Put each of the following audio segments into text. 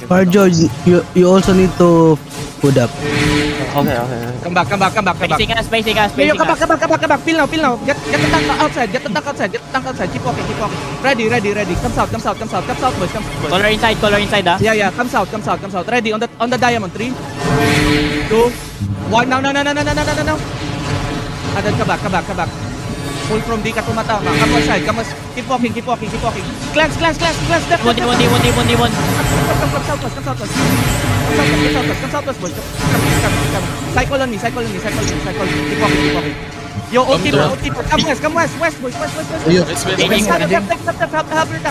Parjo, you also need to put up. Okay. Come back. Spacing us. Come back. Peel now. Get the tank outside. Get the tank outside. Keep walking. Ready. Come south, boys. Color inside, ah. Yeah. Come south. Ready on the diamond. 3, 2, 1. Now. And then come back. Pull from D ka tumata. Come outside. Keep walking. Glance. One. Come southwest, boys. Come. Cycle on me. Keep walking. Yo, old keeper. Come west, boys. West.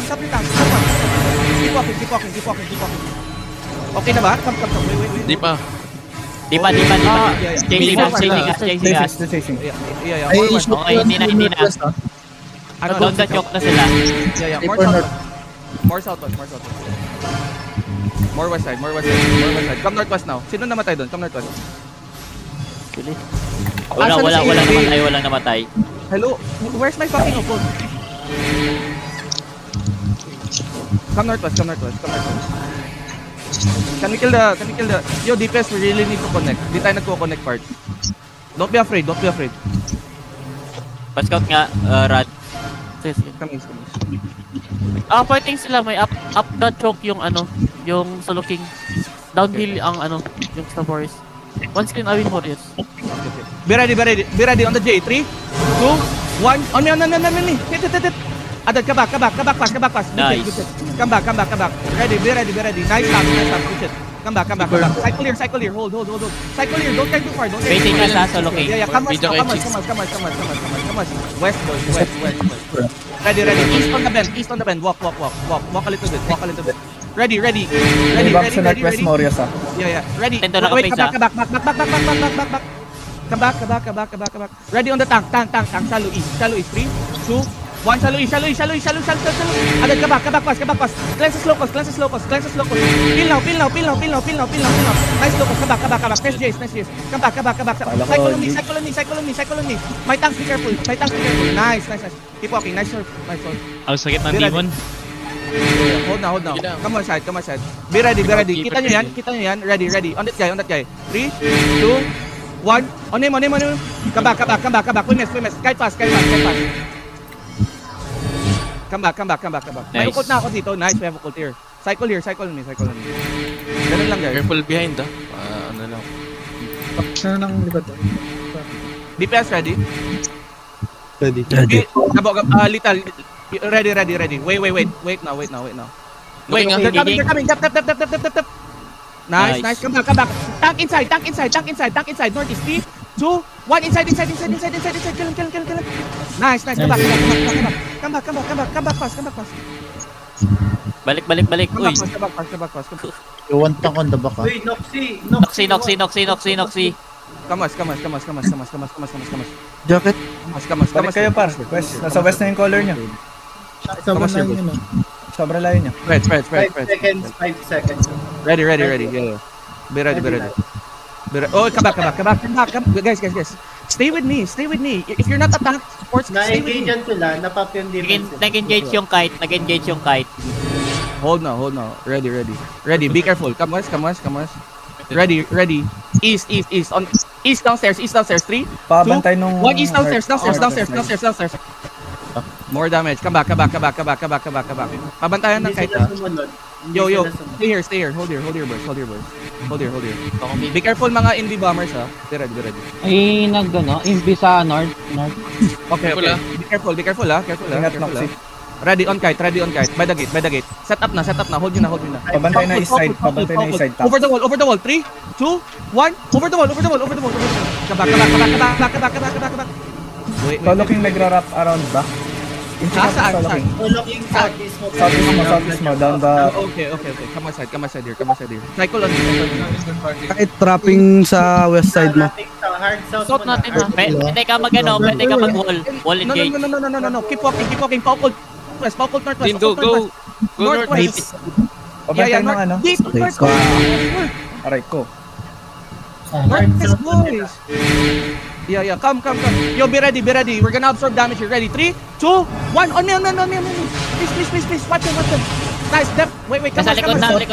Help your tank. Keep walking. Okay na ba? Come. Wait. Di pa. Chasing us. Yeah. Okay, hindi na. Down the choke na sila. Yeah. More southwest. More west side. Come northwest now. Sino namatay doon? Come northwest. Really? Walang namatay. Hello? Where's my fucking opponent? Come northwest. Can we kill the... Yo, DPS, we really need to connect. Di tayo nagko-connect part. Don't be afraid. Pa-scout nga, Rad. Come in. Fighting sila, may up the choke yung sa looking. Downhill ang yung sa forest. One screen away warriors. Be ready on the J. 3, 2, 1. On me. Hit. Adad, come back fast. Nice. Good shit. Come back. Ready. Nice shot. Good shit. Come back. Cycle here. Hold. Cycle here. Don't drive too far. Facing us, sa looking. Yeah. Come on. West, boys. Ready. East on the bend. Walk a little bit. Ready. Back sa northwest Morias, ah. Yeah. Ready. Wait, come back. Come back. Ready on the tank. Shallow east. 3, 2, 1. Shallow east. Adad, come back fast. Cleanse slow cost. Peel now. Nice slow cost. Come back. Nice Jace. Come back. Cycle on me. My tanks, be careful. Nice. Keep walking. Nice surf. Ang sakit ng demon. Hold now. Come on side. Be ready. Kita nyo yan. Ready. On that guy. 3, 2, 1. On him. Come back. We miss. Kite fast. Come back. May ukot na ako dito. Nice, we have ukot here. Cycle on me. Ganun lang, guys. Careful behind, ah. Ano lang. Saan nang likod? DPS ready? Ready. Lethal. Ready. Wait now. Wait, they're coming. Tap. Nice. Come back. Tank inside. Northeast. 3, 2, 1. Inside. Kill him. Nice. Come back fast. Balik. Uy. Come back fast. You want tank on the back, ah. Uy, Noxy. Kamas. Jacket. Balik kayo, par. West. Nasa west na yung color nyo. Sobra layo nyo. Spread. 5 seconds. Ready. Yeah. Be ready. Oh, come back. Guys. Stay with me. If you're not attacked, sports, stay with me. Na-engage yan sila, napap yung defense. Nag-engage yung kite. Hold now. Ready. Be careful. Come west. Ready. East. On east downstairs. 3, 2, 1. East downstairs. More damage. Come back. Pabantayan ng kite. Yo. Stay here. Hold here, boys. Hold here. Be careful mga Invi bombers, ha. Be ready. Ay, Invi sa north. Okay. Be careful, ha. Ready on kite. By the gate. Set up na. Hold you na. Pabantay na east side. Over the wall. 3, 2, 1. Over the wall. Come back. Wait. Looking nagra-wrap around back. Saan? Looking southeast mo, down the... Okay. Come on side here. Cycle on. Kahit trapping sa west side mo. Hard south Shot natin, ha. Pwede ka mag-wall. Wall engage. No. Keep walking. Paukol northwest. Team, go. Northwest. Pabantay ng ano? Aray ko. Northwest, boys. Yeah. Come. Yo, be ready. We're gonna absorb damage here. Ready? 3, 2, 1. On me. Please. Watch them. Nice, Dep. Wait, come Nasa likod na natin.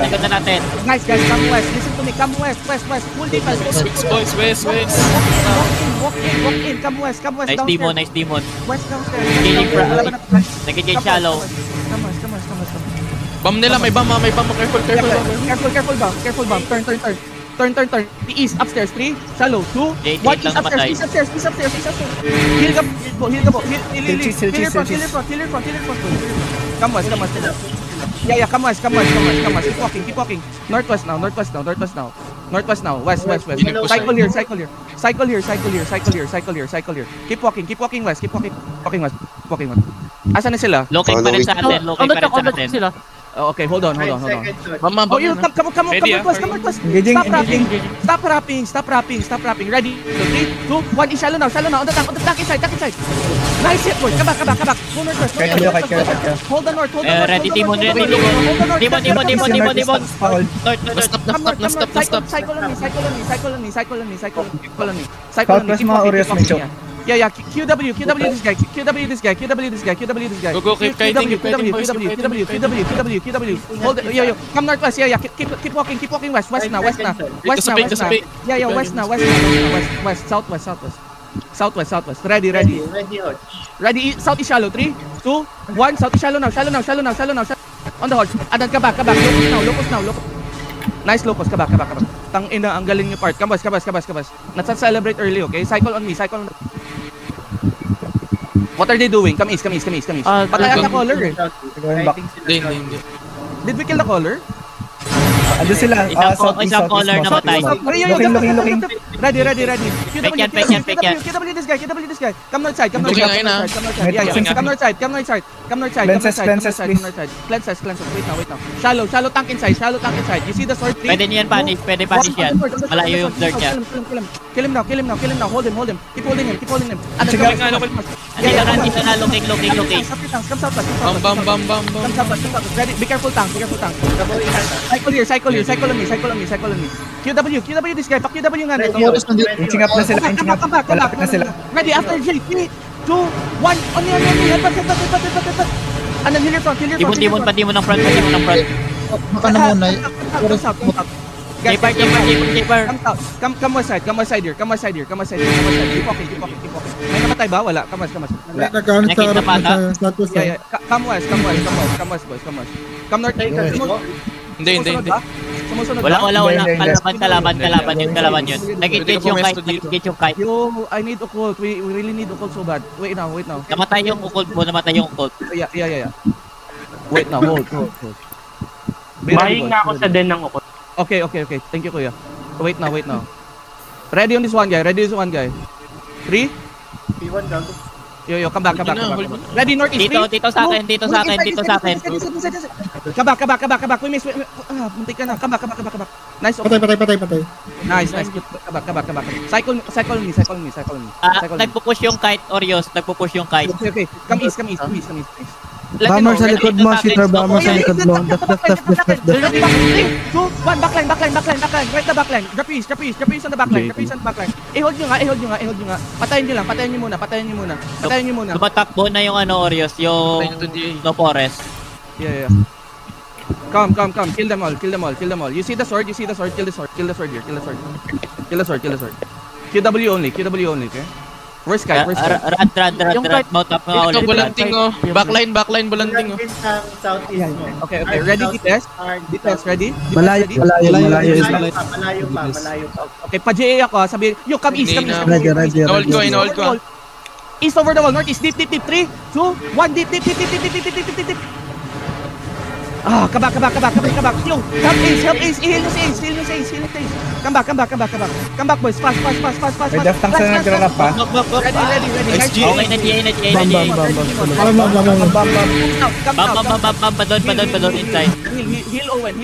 Likod na natin. Guys, come west. Listen to me. Come west. Full defense. West. Walk in. Come west. Nice Downstairs. demon. West downstairs. Killing Nag-gate shallow. Come west. Bam nila, may bam. Careful bomb. Turn. The east, upstairs. 3, shallow. 2, Jade 1, lang namatay. east upstairs. Heal ka po. Heal your front. Come west. Yeah, come west. Keep walking. Northwest now. West. Cycle here. Keep walking west. Asan na sila? Looking pa rin sa atin. Sila. Oh, okay, hold on. 5 seconds. Bam. Oh, you come northwest. Engaging. Stop rapping. Ready? 3, 2, 1. Shallow now. On the tank inside. Nice hit, boys. Come back. Go northwest. Hold the north. Ready, Demon. Demon. Foul. Stop. Cycle on me. Plus mga Oreos, Mencho. Yeah. QW this guy. Go, keep kiting. QW. Hold it. Yo. Come northwest. Yeah. Keep walking west. West now. Yeah. West. Southwest. Ready. Ready. Southeast shallow. 3, 2, 1. Southeast shallow now. Shallow. On the hold. Adan ka back. Locus now. Nice locus. Ka back. Tang ina, ang galing niyo part. Kabas. Let's not celebrate early, okay? Cycle on me. What are they doing? Come east. Patayan na caller eh. Going back. Hindi. Did we kill the caller? Ando sila. Isang caller na matay. Looking. Ready. Fake yan. QW this guy. Come north side. Looking ngayon, ah. Yeah. Come north side. Cleanses, please. Cleanses. Wait now. Shallow tank inside. You see the sword? Pwede niyan punish yan. Malayo yung dirt niya. Kill him now. Hold him. Keep holding him. Andito na, looking. Come southwest. Bam. Ready? Be careful tank. Cycle on me. QW this guy. Pak QW nga nito. Inching up na sila. Malapit na sila. Ready after J. 3, 2, 1. On me. Headbutt. And then heal your front. Demon ng front. Baka na muna. Keeper. Come west side here. Keep walking. May namatay ba? Wala. Come west. Nagkaanit sa harap na sa southwest. Yeah. Come west, boys. Come north. Hindi. Sumusunod Wala. Kalaban yun. Nag-engage yung kite. Yo, I need occult. We really need occult so bad. Wait now. Namatay yung occult. Yeah. Wait now, hold. Mahing na ako sa den ng ukot. Okay. Thank you, kuya. Wait now. Ready on this one guy. 3. P1 gago. Yo, come back. Ready, northeast. Dito sa akin. Come back. We miss. Muntik ka na. Come back. Nice. Patay. Nice. Come back. Cycle on me. Nagpupush yung kite, Oreos. Okay. Come east. Bomber sa likod mo, shooter bomber sa likod mo. Left. 3, 2, 1, backline. Right the backline. Drop east on the backline. I-hold nyo nga. Patayin nyo muna. Tumatakbo na yung Oreos, yung no forest. Yeah. Come. Kill them all. You see the sword? Kill the sword here. QW only, okay? Where's Kai? Rad, mount up nga ulit. Ito, bulanting oh. Backline, bulanting oh. Southeast mo. Okay. Ready, Dites, ready? Malayo is Malayo pa. Okay, pa-JA ako, sabi, yo, come east. ready. Hold ko. East over the wall, northeast, deep. 3, 2, 1, deep. Come back. Yo, help Ace. Heal us Ace. Come back, boys. Fast. May death tank sa nagrarap pa. Ready. Nice G. Okay na GA. Bam, padon inside. Heal Owen.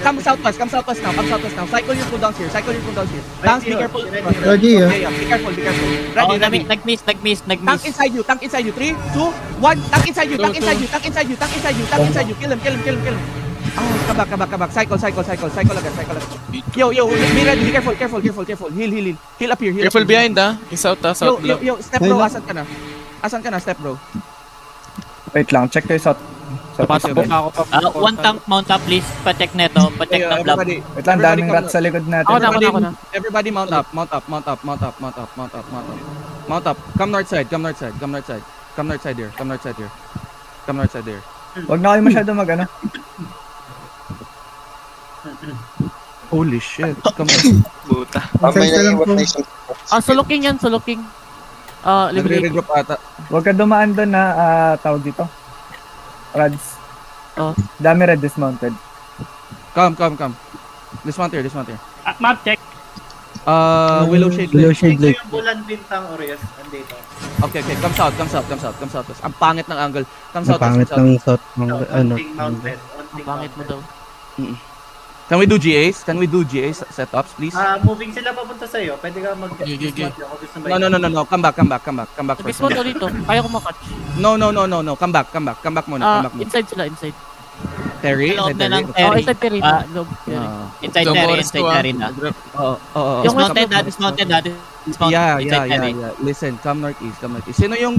Come southwest now. Cycle your cooldowns here. Tanks, be careful. Ready, Yeah, be careful. Ready. Nag-miss. Tank inside you. 3, 2, 1. Tank inside you. Kill him. Come back. Cycle agad. Yo, be ready. Be careful. Heal up here. Careful behind ah. Yung south Yo, step bro, asan ka na, step bro? Wait lang, check ko yung south. Pasok ako pa. One tank mount up please. Pa-check neto. Pa-check Yeah, ng lab. everybody, Wait lang, daming rat sa likod natin. Ako na. everybody mount up, mount up, mount up, mount up, mount up, mount up, mount up. Mount up. Come north side, come north side, come north side. Come north side here, come north side here. Come north side here. Huwag na kayo masyado mag-ano. Holy shit. Come on. Puta. Suluking yan, suluking. Liberate. Nagre-regroup ata. Huwag ka dumaan doon na tawag dito. Rads. Oh. Dami red dismounted. Come. Dismount here. Map check. Willow Shade Ito yung bulan bintang Orias. Andito. Okay. Come south. Ang pangit ng angle. Come south. Pangit ng south. Onting mounted. Ang pangit mo daw. Can we do GAs? Setups, please? Moving sila papunta sa'yo. Pwede ka mag-dismount ako gusto mo. No. Come back first. Nabis mo daw dito. Kaya ko makatch. No. Come back muna. Inside sila, inside. Terry? Loob na ng Oh, Terry. inside Terry. Loob, Terry. Inside Terry na. Oo. Dismounted na. Yeah. Listen, come northeast. Sino yung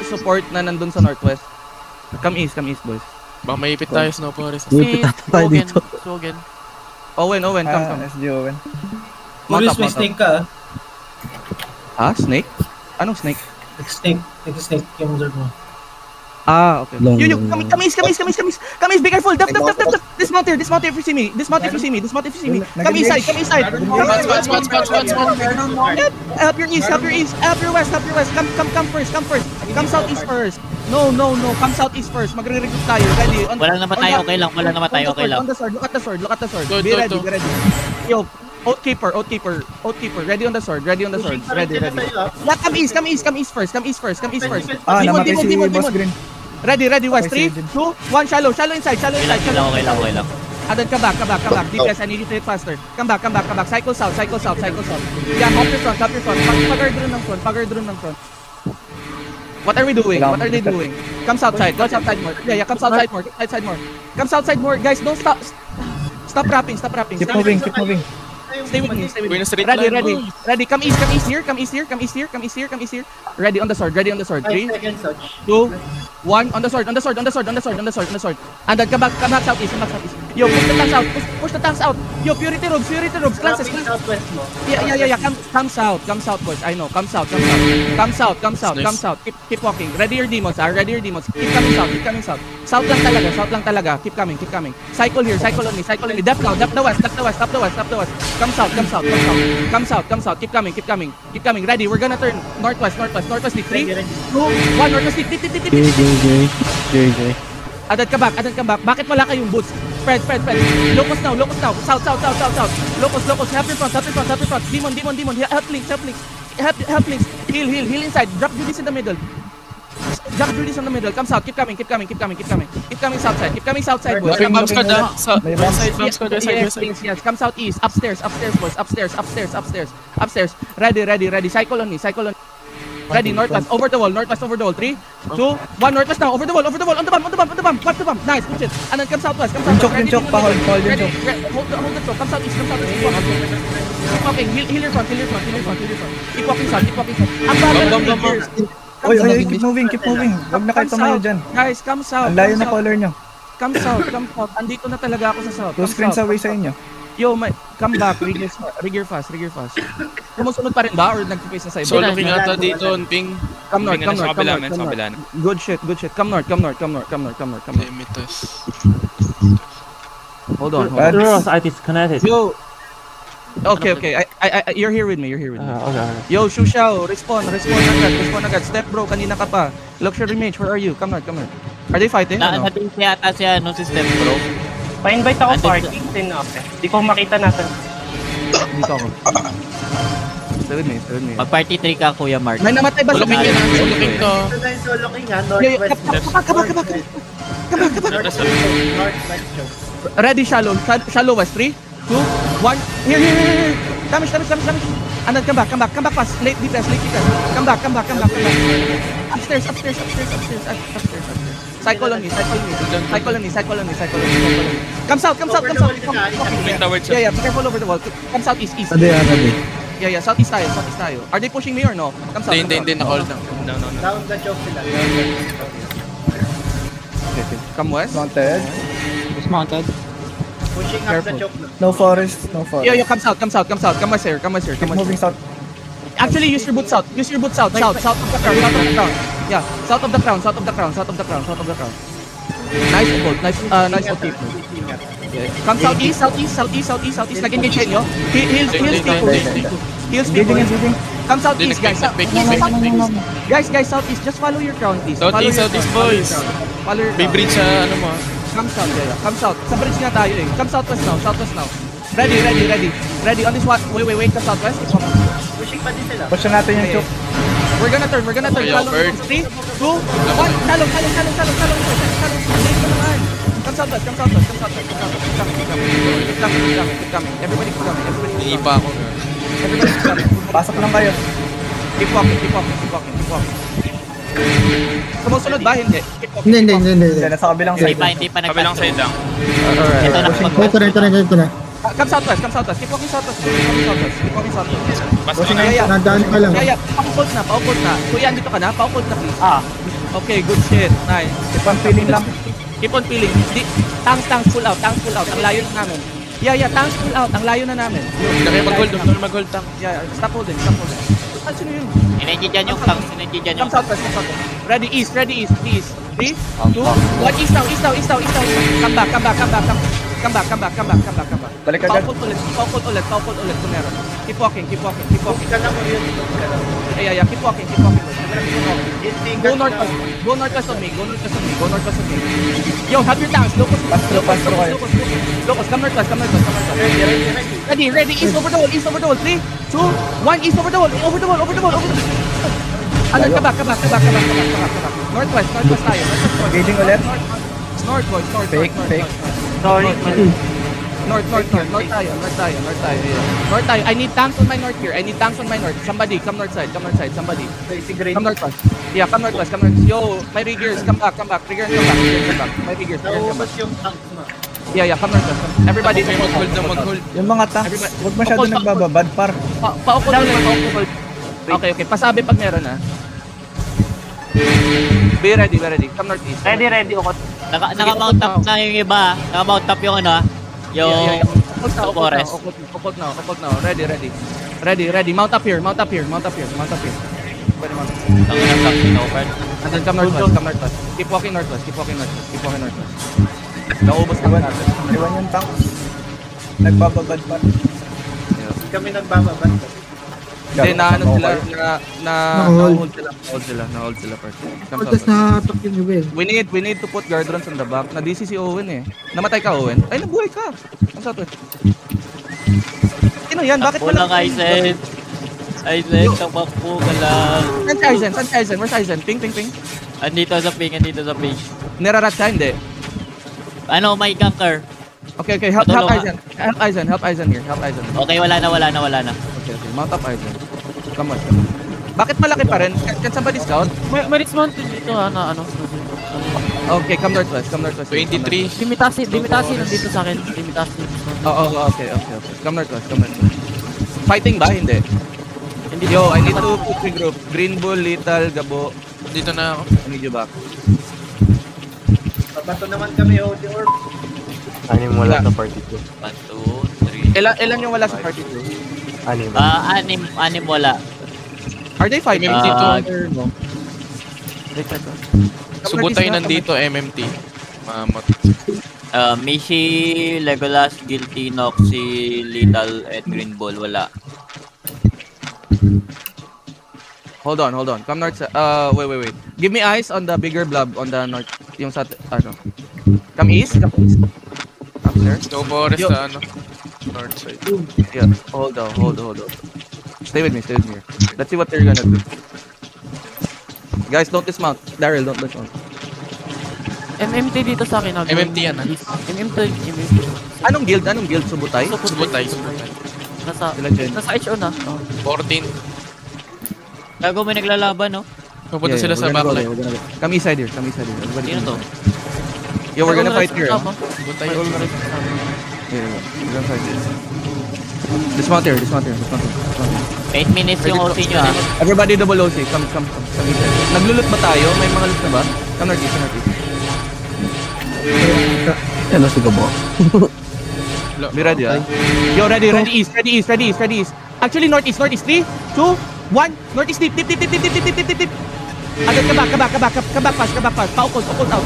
support na nandun sa northwest? Come east, boys. Baka maipit tayo, Snow Forest. Si tayo dito. Swogen. Owen, come. SG Owen. Mount up. ka. Snake? Anong snake? Snake yung observe mo. Okay. Long- Come east, be careful. Def. Dismount here if you see me. Dismount if you see me. Come east side. Spots. Help your east, help your west. Come first. Come southeast first. No. Come southeast first. Magre-recruit tayo. Ready? Wala naman tayo, okay lang. On the sword. Look at the sword. Good, Be good, ready. Yo, Oathkeeper. Ready on the sword. Ready. Yeah, come east first. Namatay si Boss Green. Ready, west. 3, 2, 1, shallow inside. Okay lang. Then come back. DPS, I need you to hit faster. Come back. Cycle south. Yeah, help your front. Pag-guard ng front. What are we doing? What are they doing? Come southside. Go southside more. Yeah, come southside more. Come southside more. Guys, don't stop. Stop rapping. Keep moving. Stay with me. We're in a straight Ready. line. Come east here. Ready on the sword. 3, 5 seconds, Soj. 2, 1, on the sword. And then come back southeast. Yo, push the tanks out. Yo, purity robes. Classes. Southwest mo. Yeah. Come south, boys. I know. Come south. Keep walking. Ready your demons. Keep coming south. South lang talaga. Keep coming. Cycle here. Cycle on me. Depth now. Depth the west. Come south. Keep coming. Ready. We're gonna turn northwest. 3, 2, 1. Northwest. JJ. Adan ka back. Bakit wala kayong boots? Spread. Locus now. South. Locus. Help your front. Demon. Help links. Heal inside. Drop Judas in the middle. Come south. Keep coming southside, boys. Bomb squad, Bomb squad. Yes. Come southeast. Upstairs, boys. Upstairs. Ready. Cycle on me. Ready, northwest, over the wall. 3, 2, 1, northwest now, over the wall, on the bomb, watch the bomb, nice, push it, and then come southwest, Yung choke, hold yung choke. Hold the choke, come southeast, keep walking, heal your front, keep walking south, ang bagal, Oy, keep moving. Huwag na kayo tumayo dyan. guys, come south, Ang layo na color nyo. come south, andito na talaga ako sa south, Two screens away sa inyo. Yo, come back, rigger fast. Kumusunod pa rin ba or nag-face na sa iba? So looking ata dito on ping. Come north. Sa kabila na. Good shit. Come north. Limitus. Hold on. I disconnected. Yo. Okay. I you're here with me. Okay. Yo, Shushao, respond agad. Step bro, kanina ka pa. Luxury mage, where are you? Come north. Are they fighting? Natin yata siya system bro. Pa-invite ako party. Hindi ko makita natin. Dito ako. Stay with me. Mag-party 3 ka, Kuya Mark. May namatay ba sa Looking mga? to. Ito na yung solo king ha, northwest mo. Kabak. Northwest choke. Ready, shallow west. 3, 2, 1. Here. Damage. And then come back fast. Late defense. Come back. Upstairs. Cycle on me. Come south. Moving towards Yeah, be careful over the wall. Come southeast. Ade. Yeah, southeast tayo. Are they pushing me or no? Come south. Hindi, na-hold lang. No. Down the choke sila. okay. Come west. Mounted. Pushing up the choke. No forest. No forest. Yo, come south. Come west here. Keep moving south. Actually, use your boot south. South of the crown. Yeah, south of the crown. Nice hold. Nice hold. Okay. Come southeast. Nag-engage nyo. Heals people. Come southeast, guys. Guys, southeast. Just follow your crown, please. Southeast, boys. Follow your May crown. bridge sa ano mo. Come south, yeah. Come south. Sa bridge nga tayo eh. Come southwest now. Ready. On this one. Wait. Come southwest. Pushing pa din sila. Push na natin yung choke. We're gonna turn. Okay, Follow. Bird. 3, 2, 1. Salong. Come southwest. Keep coming. Everybody keep coming. Iniipa ako. Everybody keep coming. Pasok lang kayo. Keep walking. Sumusunod ba? Hindi. Keep walking. Hindi. Nasa kabilang side. Hindi pa Kabilang nag-pass. side lang. Ito na Ito na. Come southwest. Keep walking southwest. Pushing Yeah. Nadaan ka lang. Yeah. Paukult na. Kuya, dito ka na. Paukult na, please. Okay, good shit. Nice. Keep on feeling lang. Keep on peeling. Tanks pull out. Ang layo na namin. Yeah, tanks pull out. Ang layo na namin. Kaya mag-hold tank. Yeah, stop holding. Sino yun? Energy dyan yung tank. Come southwest. Ready, east. 3, 2, 1, east now. Come back. Balik agad. Paukult ulit kung meron. Keep walking. Ka lang mo yun. Yeah, keep walking. Go northwest on me. Yo, have your tanks. Locust, kayo. Locust, come northwest. Ready. East over the wall. 3, 2, 1. East over the wall. Come back. Northwest tayo. Engaging ulit. North. Fake. Sorry. North tayo. I need tanks on my north here. Somebody, come north side. Somebody. Come northwest. Yeah, come northwest. Yo, my riggers, come back. Rigger, come back. My riggers, come Naubos back. yung tank mo. Yeah, come northwest. Everybody, Mag-hold. Yung mga tanks, huwag masyado nagbababad par. Paukol ulit. Okay. Pasabi pag meron na. Be ready. Come northeast. Ready ako. Naka-mount up na yung iba. Naka-mount up yung ano, yung forest. Ukot now. Ready. Mount up here. Pwede mount. Ang nag-block over. And then come northwest. Keep walking northwest. Naubos na natin. Iwan yung tanks. Nagbababad par. Hindi kami nagbababad. Hindi, na-hold sila first. Tapos na-attack yung iba eh. We need to put guardrans on the back. Na-DC si Owen eh. Namatay ka, Owen? Ay, nabuhay ka! Ang sato eh. Sino yan? Bakit Walang wala? Aizen, takbakbo ka lang. Saan si Aizen? Where's Aizen? Ping. Andito sa ping. Nirarat siya? Hindi. Ano, may ganker. Okay. Help Patulong, Aizen. Help Aizen here. Okay, wala na. Okay. Mount up Aizen. Come on. Bakit malaki pa rin? Can somebody scout? May mountain dito na ano. Okay, come northwest. 23. Dimitasi nandito sa akin. Dimitasi. Okay. Come northwest. Fighting ba? Hindi. Yo, I need to put regroup. Green Bull, Lethal, Gabo. Dito na ako. I need you back. Pabato naman kami, Holy Orb. Anim wala sa party ko. 1, 2, 3. Ilan yung wala sa party 2? Anim. Anim wala. Are they fighting? dito. Subutay nandito, MMT. Mamot. Mishi, Legolas, Guilty, Noxy, Lethal, at Green Ball, wala. Hold on. Come north. Wait. Give me eyes on the bigger blob on the north. Yung sa Come east. Up there. No forest Yo. sa north side. Yeah. Hold on. Stay with me here. Let's see what they're gonna do. Guys, don't dismount. Daryl, don't dismount. MMT dito sa akin. MMT yan, MMT. Anong guild? Subutay? Subutay. Nasa HO na. 14. Gago, may naglalaban, no? Pupunta sila sa backline. Come east side here. Everybody. Sino to? Yo, we're gonna fight here. Subutay. Yeah. We're gonna fight here. Dismount here. 8 minutes yung OC nyo, ha? Everybody double OC. Come east side. Naglulut ba tayo? May mga loot na ba? Come northeast. Ano si Gabo? Be ready, ah. Yo, ready east. Actually, northeast. 3, 2, 1. Northeast, tip. Agad, come back fast. Pa-occult out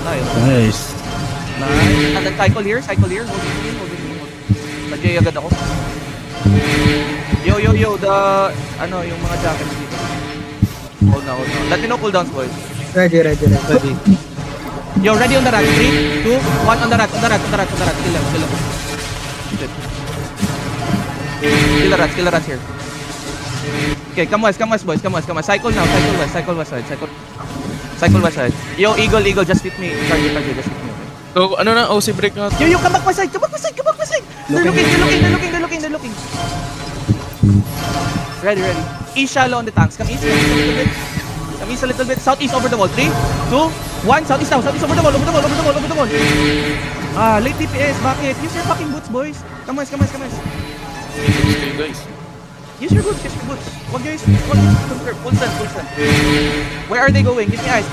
tayo. Nice. Nice. Agad, cycle here. Hold in. Nag-J agad ako. Yo, yung mga jackets dito. Hold na. Let me know cooldowns, boys. Ready. Yo, ready on the rat. 3, 2, 1 on the rat. Kill them. Shit. Kill the rats here. Okay, come west, boys. Cycle now. Cycle west side. Yo, Eagle, just hit me. Target, just hit me. Okay? So, ano na? OC break na. Yo, come back my side. They're looking. Ready. East shallow on the tanks. Come east a little bit. Southeast over the wall. 3, 2, 1. Southeast now. Southeast over the wall. Late DPS. Bakit? Use your fucking boots, boys. Come on. Stay, guys. Use your boots. Wag guys. Full stand. Where are they going? Give me eyes.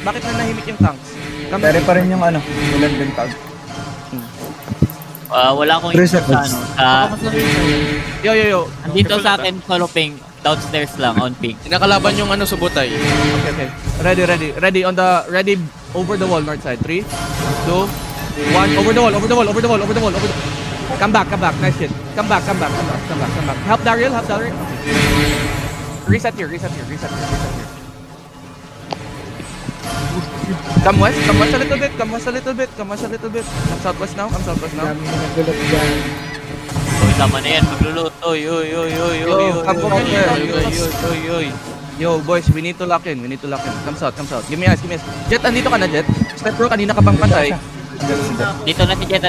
Bakit na nahimik yung tanks? Pero pa rin yung ulan din tag. Wala akong 3 sa seconds. Yo. Dito sa akin, solo ping. Downstairs lang, on ping. Inakalaban yung subutay. Okay. Ready on the over the wall north side. 3, 2, 1. Over the wall. Come back. Nice shit. Come back. Help Daryl. Okay. Reset here. Come west a little bit. Come southwest now. Uy, tama na yan, maglulot. Oy. Yo, boys, we need to lock in. Come south. Give me eyes. Jet, andito ka na, Jet. Step bro, kanina ka bang patay? Dito na si Jet.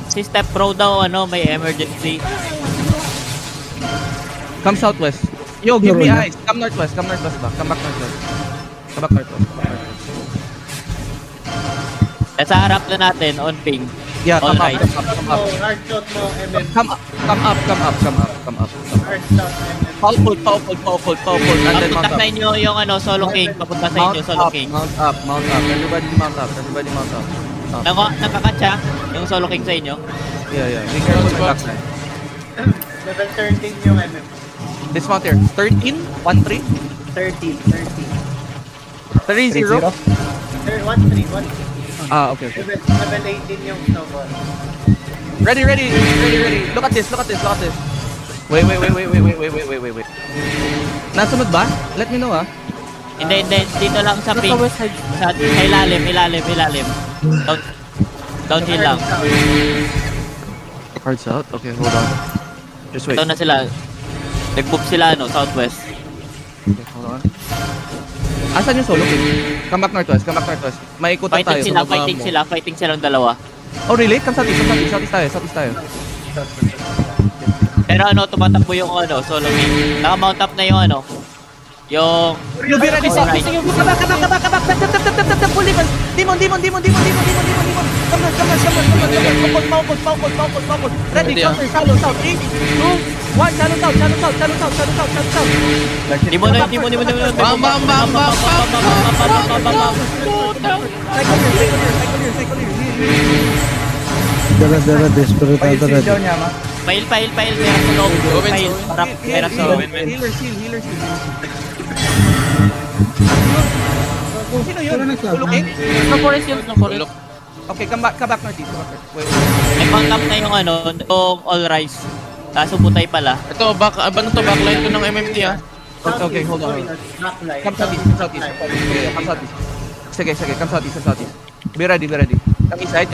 Si Step Pro daw, may emergency. Come southwest. Yo, give me eyes. Come northwest ba? Come back northwest. Nasa harap na natin, on ping. Yeah, All come right. up. Hard shot mo, MM. Come up. Hard shot, MM. Pa-ult. And then Papunta mount sa up. inyo yung Solo King. Papunta sa inyo, Solo King. Mount up. Everybody mount up. Nakakatcha yung Solo King sa inyo. Yeah. Be careful my backside. Level 13 yung MM. Dismount here. 13, 1-3. 13. 3-0. 1-3. Okay. Level 18 yung snowball. Ready. Look at this. Wait. Nasunod ba? Let me know, ah. Hindi. Dito lang sa ping. Sa ilalim. Downhill lang. Hard south? Okay, hold on. Just wait. Ito na sila. Nag-move sila, southwest. Okay, hold on. Asan yung solo king? Come back northwest. Maikutan tayo. Fighting silang dalawa. Oh, really? Come southeast tayo. Pero tumatakbo yung Solo King. Naka-mount up na yung yung... You be ready, southeast. Come back. Pull Demon. Come on. Maukot. Ready, counter, shallow south. 3, 2, 1, shallow south. Demon. Cycle here. Dala, desperate Pahil ata daw ready. niya, ma. Pail. Meron sa loob. Pail. Meron sa loob. Healer seal. Sino yun? Solo king? No forest yun, no forest. Okay, come back northeast. Wait. Nag-mount up na yung yung all rise. Kaso butay pala. Ito, backline ko ng MMT Okay, hold on. Backlight. Come southeast. Okay, come southeast. Sige, come southeast. Be ready. Come east side.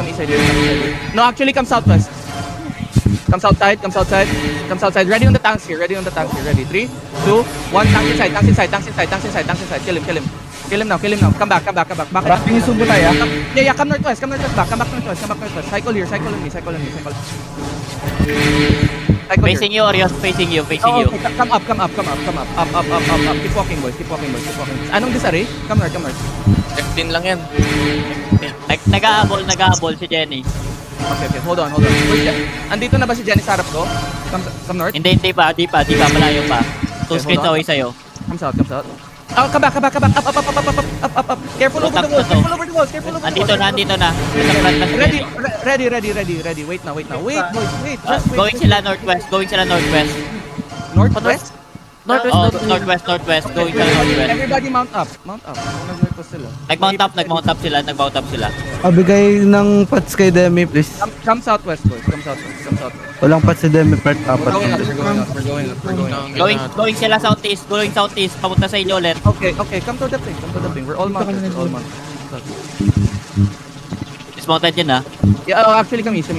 No, actually, come southwest. Come southside. Ready on the tanks here. Ready. 3, 2, 1. Tanks inside. Kill him now. Come back. Wrapping yung subo tayo, ah. Yeah, come northwest. Come back northwest. Cycle here. Cycle on me. Cycle Facing you, Orios. Facing you. Oh, okay. Come up. Up. Keep walking, boys. Anong disarray? Come north. 15 lang yan. Nag-aabol si Jenny. Okay. Hold on. Andito na ba si Jenny sa harap ko? Come north. Hindi pa. Malayo pa. 2 Okay, screens hold on. away sa'yo. Comes out. Come back. Up. Careful over the walls. Andito na. Nasa front na sila. Ready. Wait now. Wait, boys. Wait. Just wait. Going sila northwest. Northwest? Northwest. Going sila northwest. Everybody mount up. Nag-northwest sila. Nag-mount up sila. Bigay ng pats kay Demi, please. Come southwest, boys. Come southwest. Walang pats si Demi, part apat. We're going up. Going sila southeast. Papunta sa inyo ulit. Okay. Come to the thing. We're all mounted. Dismounted yun, ha? Yeah, actually, come east.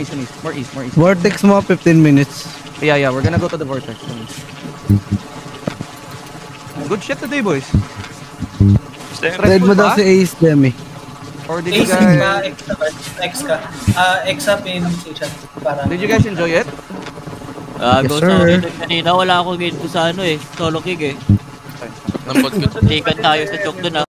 More east. Vortex mo, 15 minutes. Yeah. We're gonna go to the vortex. Good shit today, boys. Red mo daw si Ace, Demi. Or did you guys... X up in station. Did you guys enjoy it? Yes, Go sir. sa kanina. Wala akong game ko sa solo kick, eh. Nampot ko. Tikan tayo sa choke dun, ha?